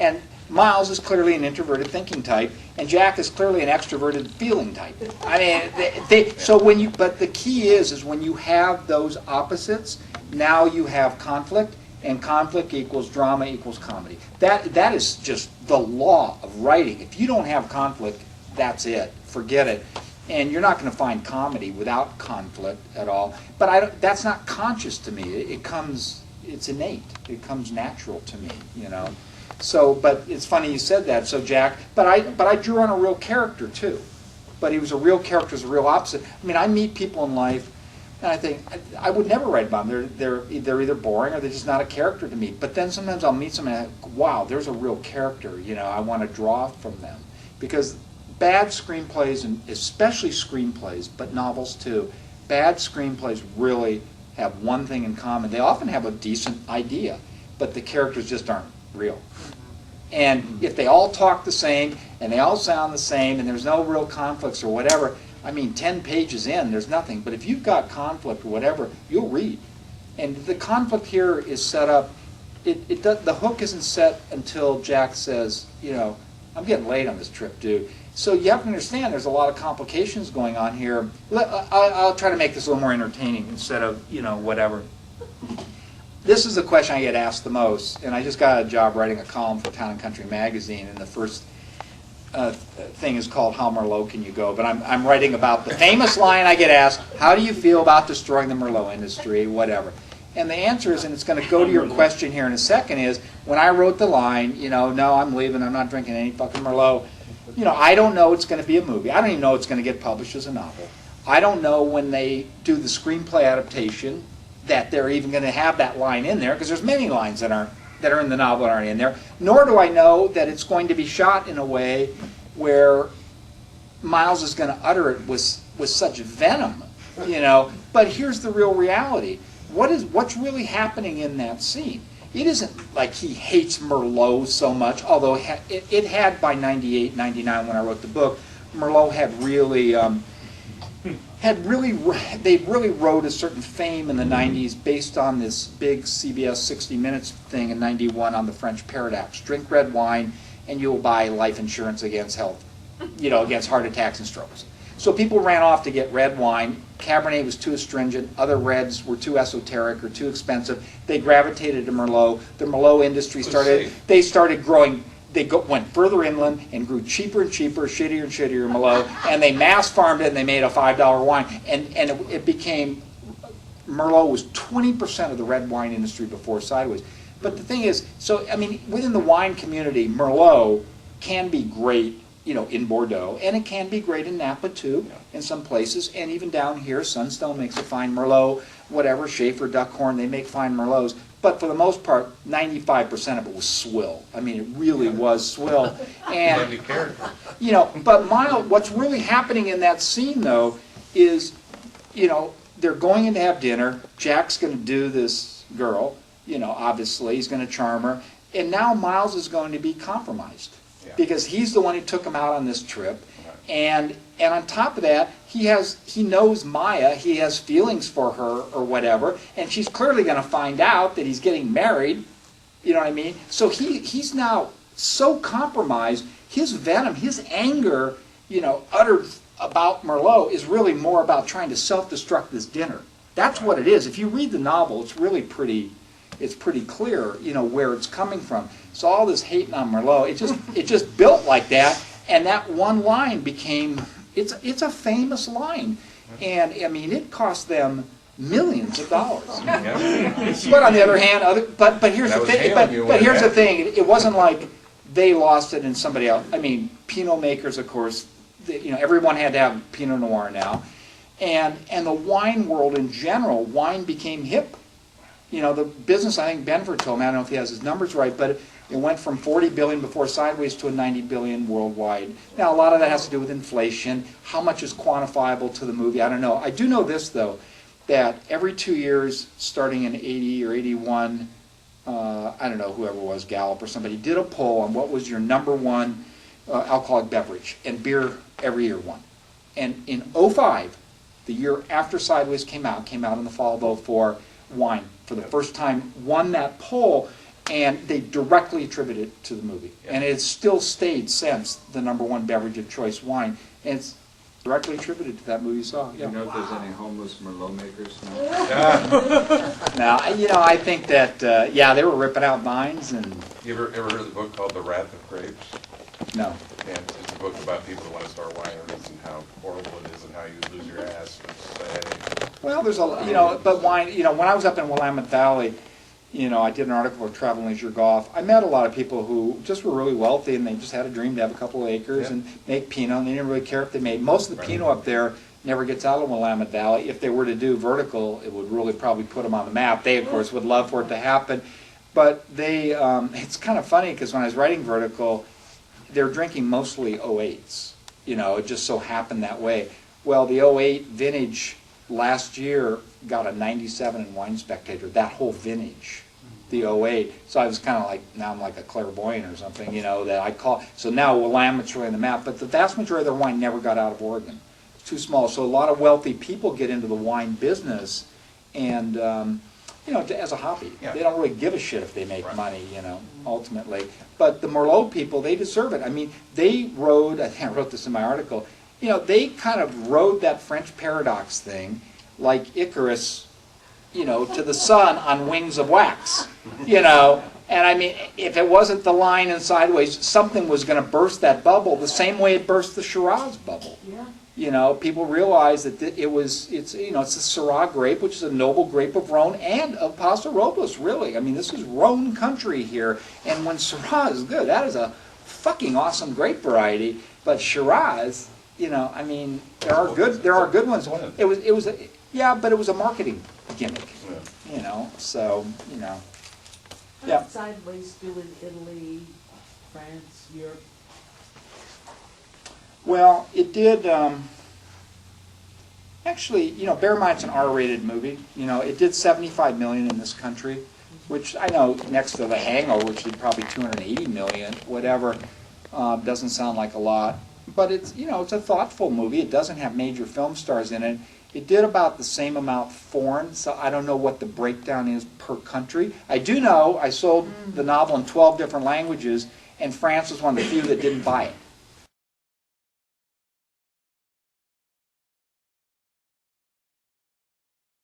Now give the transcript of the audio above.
And Miles is clearly an introverted thinking type, and Jack is clearly an extroverted feeling type. I mean, so when you, but the key is when you have those opposites, now you have conflict, and conflict equals drama equals comedy. That is just the law of writing. If you don't have conflict, that's it. Forget it. And you're not going to find comedy without conflict at all. But that's not conscious to me. It's innate. It comes natural to me, you know. So, but it's funny you said that. So Jack, but I drew on a real character too. But he was a real character, was a real opposite. I mean, I meet people in life, and I think I would never write about them. They're either boring or they're just not a character to me. But then sometimes I'll meet someone and I go, wow, there's a real character. You know, I want to draw from them because bad screenplays, and especially screenplays, but novels too, bad screenplays really have one thing in common. They often have a decent idea, but the characters just aren't real. And if they all talk the same, and they all sound the same, and there's no real conflicts or whatever, I mean, 10 pages in, there's nothing. But if you've got conflict or whatever, you'll read. And the conflict here is set up, the hook isn't set until Jack says, you know, I'm getting late on this trip, dude. So you have to understand there's a lot of complications going on here. I'll try to make this a little more entertaining instead of, you know, whatever. This is the question I get asked the most, and I just got a job writing a column for Town and Country magazine, and the first thing is called How Merlot Can You Go? But I'm writing about the famous line I get asked, how do you feel about destroying the Merlot industry, whatever. And the answer is, and it's going to go to your question here in a second, is when I wrote the line, you know, no, I'm leaving, I'm not drinking any fucking Merlot, you know, I don't know it's going to be a movie. I don't even know it's going to get published as a novel. I don't know when they do the screenplay adaptation that they're even going to have that line in there, because there's many lines that are in the novel that aren't in there. Nor do I know that it's going to be shot in a way where Miles is going to utter it with such venom, you know. But here's the real reality. What's really happening in that scene? It isn't like he hates Merlot so much, although it had by 98, 99 when I wrote the book, Merlot had really they really rode a certain fame in the 90s based on this big CBS 60 Minutes thing in 91 on the French paradox. Drink red wine and you'll buy life insurance against health, you know, against heart attacks and strokes. So people ran off to get red wine. Cabernet was too astringent. Other reds were too esoteric or too expensive. They gravitated to Merlot. The Merlot industry started growing. They went further inland and grew cheaper and cheaper, shittier and shittier Merlot, and they mass farmed it and they made a $5 wine. And it became, Merlot was 20% of the red wine industry before Sideways. But the thing is, so, I mean, within the wine community, Merlot can be great, you know, in Bordeaux, and it can be great in Napa too, in some places, and even down here, Sunstone makes a fine Merlot, whatever, Schaefer, Duckhorn, they make fine Merlots. But for the most part, 95% of it was swill. I mean, it really was swill. And, you know, but what's really happening in that scene, though, is, you know, they're going in to have dinner. Jack's going to do this girl, you know, obviously. He's going to charm her. And now Miles is going to be compromised because he's the one who took him out on this trip. And on top of that, he knows Maya, he has feelings for her or whatever, and she's clearly going to find out that he's getting married, you know what I mean? So he's now so compromised, his venom, his anger, you know, uttered about Merlot is really more about trying to self-destruct this dinner. That's what it is. If you read the novel, it's really pretty clear, you know, where it's coming from. So all this hating on Merlot, it just built like that. And that one line became, it's a famous line. And, I mean, it cost them millions of dollars. But on the other hand, but here's the thing. But here's the thing. It wasn't like they lost it and somebody else. I mean, Pinot makers, of course, you know, everyone had to have Pinot Noir now. And the wine world in general, wine became hip. You know, the business, I think Benford told me, I don't know if he has his numbers right, but it went from 40 billion before Sideways to a 90 billion worldwide. Now, a lot of that has to do with inflation. How much is quantifiable to the movie? I don't know. I do know this, though, that every 2 years, starting in 80 or 81, I don't know, whoever it was, Gallup or somebody, did a poll on what was your number one alcoholic beverage, and beer every year won. And in '05, the year after Sideways came out in the fall of '04, wine, for the first time, won that poll. And they directly attribute it to the movie. Yeah. And it's still stayed since the #1 beverage of choice wine. And it's directly attributed to that movie you saw. Do you know if there's any homeless Merlot makers now? Now, I think that, yeah, they were ripping out vines and, You ever heard of the book called The Wrath of Grapes? no. And it's a book about people who want to start wineries and how horrible it is and how you lose your ass with society. Well, there's a, but wine, when I was up in Willamette Valley, I did an article for Travel and Leisure Golf. I met a lot of people who just were really wealthy and they just had a dream to have a couple of acres Yeah. and make Pinot, and they didn't really care if they made. Most of the Pinot up there never gets out of Willamette Valley. If they were to do vertical, it would really probably put them on the map. They, of course, would love for it to happen. But they, it's kind of funny because when I was writing vertical, they were drinking mostly 08s. It just so happened that way. Well, the 08 vintage last year got a 97 in Wine Spectator, that whole vintage, the 08. So I was kind of like, now I'm like a clairvoyant or something, that I call. So now Willamette's really in the map, but the vast majority of their wine never got out of Oregon. It's too small. So a lot of wealthy people get into the wine business and, as a hobby. Yeah. They don't really give a shit if they make Right. money, ultimately. But the Merlot people, they deserve it. I mean, they rode, I think I wrote this in my article, they kind of rode that French paradox thing like Icarus, to the sun on wings of wax, And I mean, if it wasn't the line and sideways, something was going to burst that bubble the same way it burst the Shiraz bubble. Yeah. People realized that it's a Syrah grape, which is a noble grape of Rhone and of Paso Robles, really. I mean, this is Rhone country here. And when Syrah is good, that is a fucking awesome grape variety. But Shiraz, I mean, there are good ones. It was but it was a marketing gimmick, so, How Yeah. did Sideways do in Italy, France, Europe? Well, it did, actually, bear in mind it's an R-rated movie. It did $75 million in this country, which I know next to The Hangover, which did probably $280 million, whatever, doesn't sound like a lot. But it's, it's a thoughtful movie. It doesn't have major film stars in it. It did about the same amount foreign, so I don't know what the breakdown is per country. I do know I sold the novel in 12 different languages, and France was one of the few that didn't buy it.